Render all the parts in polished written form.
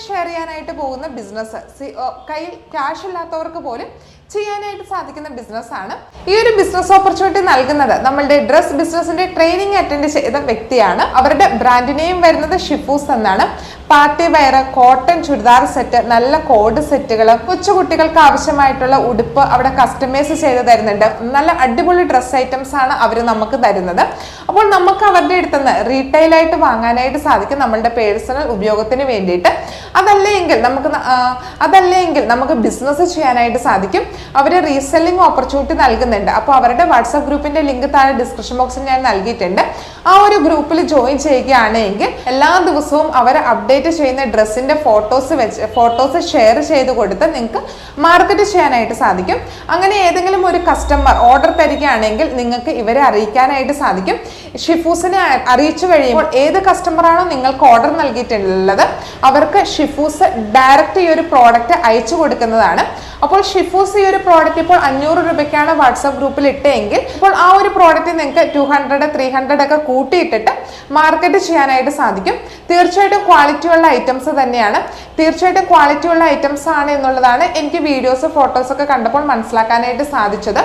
Share ചെയ്യാനായിട്ട് പോകുന്ന business കയ്യിൽ ക്യാഷ് ഇല്ലാത്തവർക്ക് പോലും ചെയ്യാനായിട്ട് സാധിക്കുന്ന ബിസിനസ്സാണ്. ഈ ഒരു ബിസിനസ് ഓപ്പർച്യൂണിറ്റി നൽകുന്നത് നമ്മളുടെ ഡ്രസ് ബിസിനസിന്റെ ട്രെയിനിങ് അറ്റൻഡ് ചെയ്ത വ്യക്തിയാണ്. അവരുടെ ബ്രാൻഡ് നെയിം വരുന്നത് ഷിഫൂസ് എന്നാണ്. Party wear, cotton churidar set, നല്ല കോഡ് സെറ്റുകൾ, കൊച്ചുകുട്ടികൾക്ക് ആവശ്യമായിട്ടുള്ള ഉടുപ്പ് അവിടെ കസ്റ്റമൈസ് ചെയ്ത് തരുന്നുണ്ട്. നല്ല അടിപൊളി ഡ്രസ് ഐറ്റംസ് ആണ് അവർ നമുക്ക് തരുന്നത്. അപ്പോൾ നമുക്ക് അവരുടെ അടുത്തുനിന്ന് റീറ്റെയിൽ ആയിട്ട് വാങ്ങാനായിട്ട് സാധിക്കും നമ്മളുടെ പേഴ്സണൽ ഉപയോഗത്തിന് വേണ്ടിയിട്ട്. അതല്ലെങ്കിൽ നമുക്ക് ബിസിനസ് ചെയ്യാനായിട്ട് സാധിക്കും. അവർ റീസെല്ലിംഗ് ഓപ്പർച്യൂണിറ്റി നൽകുന്നുണ്ട്. അപ്പോൾ അവരുടെ വാട്സാപ്പ് ഗ്രൂപ്പിന്റെ ലിങ്ക് താഴെ ഡിസ്ക്രിപ്ഷൻ ബോക്സിൽ ഞാൻ നൽകിയിട്ടുണ്ട്. ആ ഒരു ഗ്രൂപ്പിൽ ജോയിൻ ചെയ്യുകയാണെങ്കിൽ എല്ലാ ദിവസവും അവർ അപ്ഡേറ്റ് ചെയ്യുന്ന ഡ്രസ്സിന്റെ ഫോട്ടോസ് ഷെയർ ചെയ്ത് കൊടുത്ത് നിങ്ങൾക്ക് മാർക്കറ്റ് ചെയ്യാനായിട്ട് സാധിക്കും. അങ്ങനെ ഏതെങ്കിലും ഒരു കസ്റ്റമർ ഓർഡർ തരികയാണെങ്കിൽ നിങ്ങൾക്ക് ഇവരെ അറിയിക്കാനായിട്ട് സാധിക്കും. ഷിഫൂസിനെ അറിയിച്ചു കഴിയുമ്പോൾ ഏത് കസ്റ്റമറാണോ നിങ്ങൾക്ക് ഓർഡർ നൽകിയിട്ടുള്ളത് അവർക്ക് ഷിഫൂസ് ഡയറക്റ്റ് ഈ ഒരു പ്രോഡക്റ്റ് അയച്ചു കൊടുക്കുന്നതാണ്. അപ്പോൾ ഷിഫൂസ് ഈ ഒരു പ്രോഡക്റ്റ് ഇപ്പോൾ 500 രൂപയ്ക്കാണ് വാട്സാപ്പ് ഗ്രൂപ്പിൽ ഇട്ടെങ്കിൽ ഇപ്പോൾ ആ ഒരു പ്രോഡക്റ്റ് നിങ്ങൾക്ക് 200, 300 ഒക്കെ കൂട്ടിയിട്ടിട്ട് മാർക്കറ്റ് ചെയ്യാനായിട്ട് സാധിക്കും. തീർച്ചയായിട്ടും ക്വാളിറ്റിയുള്ള ഐറ്റംസ് തന്നെയാണ്. തീർച്ചയായിട്ടും ക്വാളിറ്റിയുള്ള ഐറ്റംസ് ആണ് എന്നുള്ളതാണ് എനിക്ക് വീഡിയോസ് ഫോട്ടോസ് ഒക്കെ കണ്ടപ്പോൾ മനസ്സിലാക്കാനായിട്ട് സാധിച്ചത്.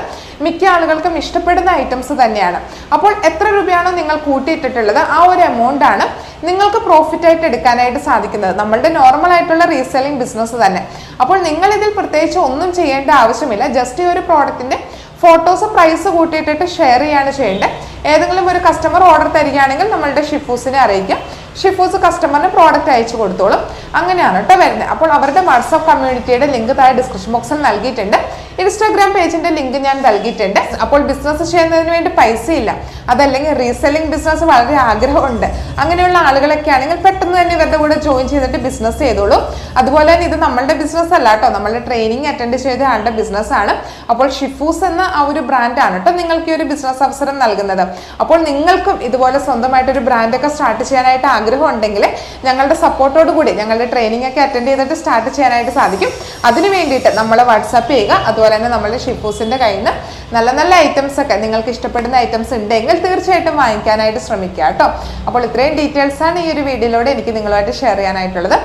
മിക്ക ആളുകൾക്കും ഇഷ്ടപ്പെടുന്ന ഐറ്റംസ് തന്നെയാണ്. അപ്പോൾ എത്ര രൂപയാണോ നിങ്ങൾ കൂട്ടിയിട്ടിട്ടുള്ളത് ആ ഒരു എമൗണ്ട് ആണ് നിങ്ങൾക്ക് പ്രോഫിറ്റ് ആയിട്ട് എടുക്കാനായിട്ട് സാധിക്കുന്നത്. നമ്മളുടെ നോർമൽ ആയിട്ടുള്ള റീസെല്ലിംഗ് ബിസിനസ് തന്നെ. അപ്പോൾ നിങ്ങൾ ഇതിൽ പ്രത്യേകിച്ച് ഒന്നും ചെയ്യേണ്ട ആവശ്യമില്ല. ജസ്റ്റ് ഈ ഒരു പ്രോഡക്റ്റിന്റെ ഫോട്ടോസ് പ്രൈസ് കൂട്ടിയിട്ടിട്ട് ഷെയർ ചെയ്യാണ് ചെയ്യേണ്ടത്. ഏതെങ്കിലും ഒരു കസ്റ്റമർ ഓർഡർ തരികയാണെങ്കിൽ നമ്മളുടെ ഷിഫൂസിനെ അറിയിക്കാം. ഷിഫൂസ് കസ്റ്റമറിന് പ്രോഡക്റ്റ് അയച്ചു കൊടുത്തോളും. അങ്ങനെയാണ് കേട്ടോ വരുന്നത്. അപ്പോൾ അവരുടെ വാട്സാപ്പ് കമ്മ്യൂണിറ്റിയുടെ ലിങ്ക് താഴെ ഡിസ്ക്രിപ്ഷൻ ബോക്സിൽ നൽകിയിട്ടുണ്ട്. ഇൻസ്റ്റാഗ്രാം പേജിന്റെ ലിങ്ക് ഞാൻ നൽകിയിട്ടുണ്ട്. അപ്പോൾ ബിസിനസ് ചെയ്യുന്നതിന് വേണ്ടി പൈസ ഇല്ല, അതല്ലെങ്കിൽ റീസെല്ലിംഗ് ബിസിനസ് വളരെ ആഗ്രഹമുണ്ട്, അങ്ങനെയുള്ള ആളുകളൊക്കെ ആണെങ്കിൽ പെട്ടെന്ന് തന്നെ ഇവരുടെ കൂടെ ജോയിൻ ചെയ്തിട്ട് ബിസിനസ് ചെയ്തോളൂ. അതുപോലെ തന്നെ ഇത് നമ്മളുടെ ബിസിനസ് അല്ല കേട്ടോ, നമ്മളുടെ ട്രെയിനിങ് അറ്റൻഡ് ചെയ്ത ആളുടെ ബിസിനസ് ആണ്. അപ്പോൾ ഷിഫൂസ് എന്ന ആ ഒരു ബ്രാൻഡാണ് കേട്ടോ നിങ്ങൾക്ക് ഈ ഒരു ബിസിനസ് അവസരം നൽകുന്നത്. അപ്പോൾ നിങ്ങൾക്കും ഇതുപോലെ സ്വന്തമായിട്ടൊരു ബ്രാൻഡൊക്കെ സ്റ്റാർട്ട് ചെയ്യാനായിട്ട് ആഗ്രഹം ഉണ്ടെങ്കിൽ ഞങ്ങളുടെ സപ്പോർട്ടോട് കൂടി ഞങ്ങളുടെ ട്രെയിനിങ് ഒക്കെ അറ്റൻഡ് ചെയ്തിട്ട് സ്റ്റാർട്ട് ചെയ്യാനായിട്ട് സാധിക്കും. അതിന് വേണ്ടിയിട്ട് നമ്മളെ വാട്സാപ്പ് ചെയ്യുക. അതുപോലെ തന്നെ നമ്മളുടെ ഷിഫൂസിന്റെ കയ്യിൽ നിന്ന് നല്ല നല്ല ഐറ്റംസ് ഒക്കെ നിങ്ങൾക്ക് ഇഷ്ടപ്പെടുന്ന ഐറ്റംസ് ഉണ്ടെങ്കിൽ തീർച്ചയായിട്ടും വാങ്ങിക്കാനായിട്ട് ശ്രമിക്കുക കേട്ടോ. അപ്പോൾ ഇത്രയും ഡീറ്റെയിൽസ് ആണ് ഈ ഒരു വീഡിയോയിലൂടെ എനിക്ക് നിങ്ങളുമായിട്ട് ഷെയർ ചെയ്യാനായിട്ടുള്ളത്.